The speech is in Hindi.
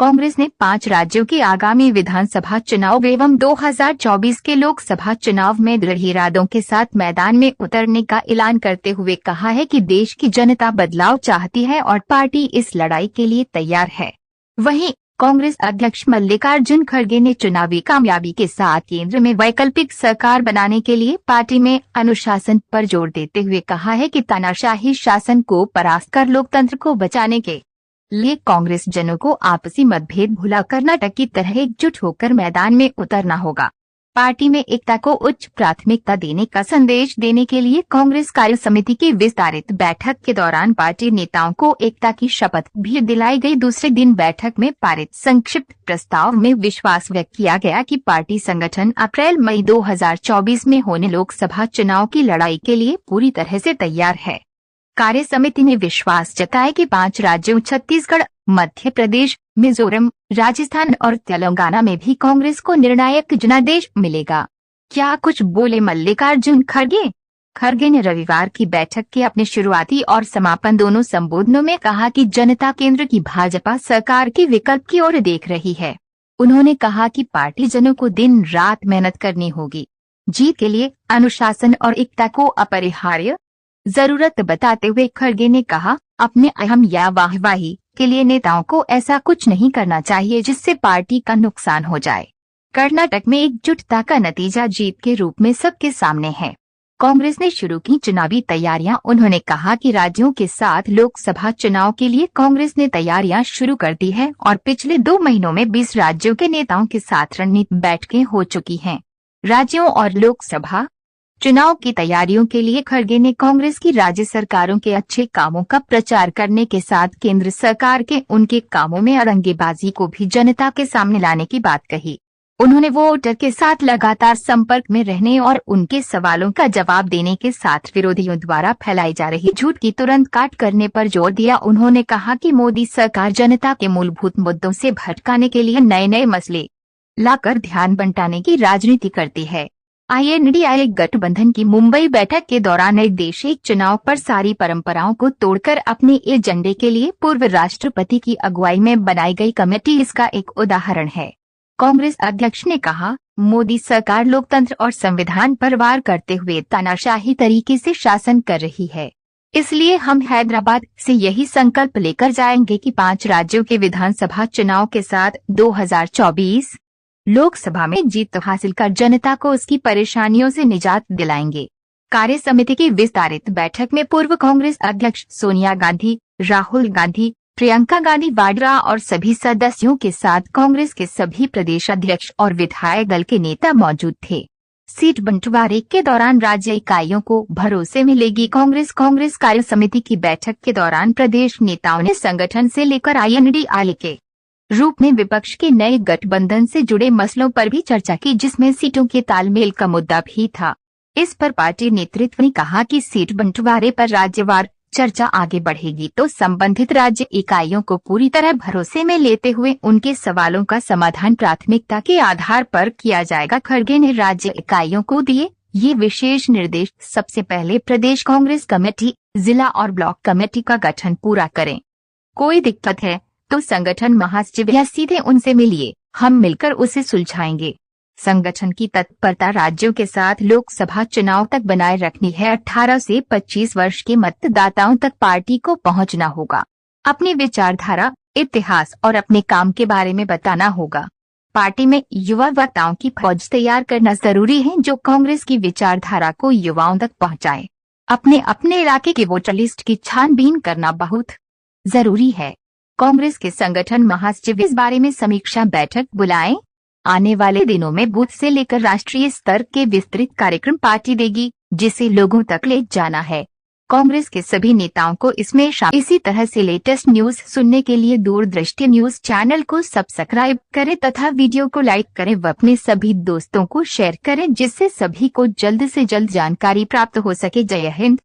कांग्रेस ने 5 राज्यों के आगामी विधानसभा चुनाव एवं 2024 के लोकसभा चुनाव में दृढ़ इरादों के साथ मैदान में उतरने का ऐलान करते हुए कहा है कि देश की जनता बदलाव चाहती है और पार्टी इस लड़ाई के लिए तैयार है। वहीं कांग्रेस अध्यक्ष मल्लिकार्जुन खड़गे ने चुनावी कामयाबी के साथ केंद्र में वैकल्पिक सरकार बनाने के लिए पार्टी में अनुशासन पर जोर देते हुए कहा है कि तानाशाही शासन को परास्त कर लोकतंत्र को बचाने के लिए कांग्रेस जनों को आपसी मतभेद भुला कर्नाटक की तरह एकजुट होकर मैदान में उतरना होगा। पार्टी में एकता को उच्च प्राथमिकता देने का संदेश देने के लिए कांग्रेस कार्य समिति की विस्तारित बैठक के दौरान पार्टी नेताओं को एकता की शपथ भी दिलाई गई। दूसरे दिन बैठक में पारित संक्षिप्त प्रस्ताव में विश्वास व्यक्त किया गया कि पार्टी संगठन अप्रैल-मई 2024 में होने लोकसभा चुनाव की लड़ाई के लिए पूरी तरह से तैयार है। कार्य समिति ने विश्वास जताया कि 5 राज्यों छत्तीसगढ़, मध्य प्रदेश, मिजोरम, राजस्थान और तेलंगाना में भी कांग्रेस को निर्णायक जनादेश मिलेगा। क्या कुछ बोले मल्लिकार्जुन खड़गे। खड़गे ने रविवार की बैठक के अपने शुरुआती और समापन दोनों संबोधनों में कहा कि जनता केंद्र की भाजपा सरकार के विकल्प की ओर देख रही है। उन्होंने कहा कि पार्टी जनों को दिन रात मेहनत करनी होगी। जीत के लिए अनुशासन और एकता को अपरिहार्य जरूरत बताते हुए खड़गे ने कहा, अपने अहम या वाहवाही के लिए नेताओं को ऐसा कुछ नहीं करना चाहिए जिससे पार्टी का नुकसान हो जाए। कर्नाटक में एकजुटता का नतीजा जीत के रूप में सबके सामने है। कांग्रेस ने शुरू की चुनावी तैयारियां। उन्होंने कहा कि राज्यों के साथ लोकसभा चुनाव के लिए कांग्रेस ने तैयारियां शुरू कर दी है और पिछले 2 महीनों में 20 राज्यों के नेताओं के साथ रणनीतिक बैठकें हो चुकी हैं। राज्यों और लोकसभा चुनाव की तैयारियों के लिए खड़गे ने कांग्रेस की राज्य सरकारों के अच्छे कामों का प्रचार करने के साथ केंद्र सरकार के उनके कामों में अड़ंगेबाजी को भी जनता के सामने लाने की बात कही। उन्होंने वोटर के साथ लगातार संपर्क में रहने और उनके सवालों का जवाब देने के साथ विरोधियों द्वारा फैलाई जा रही झूठ की तुरंत काट करने पर जोर दिया। उन्होंने कहा कि मोदी सरकार जनता के मूलभूत मुद्दों से भटकाने के लिए नए नए मसले लाकर ध्यान बंटाने की राजनीति करती है। INDI गठबंधन की मुंबई बैठक के दौरान एक देशीय चुनाव पर सारी परंपराओं को तोड़कर अपने एजेंडे के लिए पूर्व राष्ट्रपति की अगुवाई में बनाई गई कमेटी इसका एक उदाहरण है। कांग्रेस अध्यक्ष ने कहा, मोदी सरकार लोकतंत्र और संविधान पर वार करते हुए तानाशाही तरीके से शासन कर रही है। इसलिए हम हैदराबाद से यही संकल्प लेकर जाएंगे कि 5 राज्यों के विधानसभा चुनाव के साथ 2024 लोकसभा में जीत हासिल कर जनता को उसकी परेशानियों से निजात दिलाएंगे। कार्य समिति की विस्तारित बैठक में पूर्व कांग्रेस अध्यक्ष सोनिया गांधी, राहुल गांधी, प्रियंका गांधी वाड्रा और सभी सदस्यों के साथ कांग्रेस के सभी प्रदेश अध्यक्ष और विधायक दल के नेता मौजूद थे। सीट बंटवारे के दौरान राज्य इकाइयों को भरोसे मिलेगी। कांग्रेस कार्य समिति की बैठक के दौरान प्रदेश नेताओं ने संगठन से लेकर INDI के रूप में विपक्ष के नए गठबंधन से जुड़े मसलों पर भी चर्चा की, जिसमें सीटों के तालमेल का मुद्दा भी था। इस पर पार्टी नेतृत्व ने कहा कि सीट बंटवारे पर राज्यवार चर्चा आगे बढ़ेगी तो संबंधित राज्य इकाइयों को पूरी तरह भरोसे में लेते हुए उनके सवालों का समाधान प्राथमिकता के आधार पर किया जाएगा। खड़गे ने राज्य इकाइयों को दिए ये विशेष निर्देश, सबसे पहले प्रदेश कांग्रेस कमेटी, जिला और ब्लॉक कमेटी का गठन पूरा करें। कोई दिक्कत है तो संगठन महासचिव या सीधे उनसे मिलिए, हम मिलकर उसे सुलझाएंगे। संगठन की तत्परता राज्यों के साथ लोकसभा चुनाव तक बनाए रखनी है। 18 से 25 वर्ष के मतदाताओं तक पार्टी को पहुंचना होगा। अपनी विचारधारा, इतिहास और अपने काम के बारे में बताना होगा। पार्टी में युवा वक्ताओं की फौज तैयार करना जरूरी है जो कांग्रेस की विचारधारा को युवाओं तक पहुंचाए। अपने इलाके की वोटर लिस्ट की छानबीन करना बहुत जरूरी है। कांग्रेस के संगठन महासचिव इस बारे में समीक्षा बैठक बुलाएं। आने वाले दिनों में बूथ से लेकर राष्ट्रीय स्तर के विस्तृत कार्यक्रम पार्टी देगी, जिसे लोगों तक ले जाना है। कांग्रेस के सभी नेताओं को इसमें शामिल। इसी तरह से लेटेस्ट न्यूज सुनने के लिए दूरदृष्टि न्यूज चैनल को सब्सक्राइब करें तथा वीडियो को लाइक करें व अपने सभी दोस्तों को शेयर करें, जिससे सभी को जल्द से जल्द जानकारी प्राप्त हो सके। जय हिंद।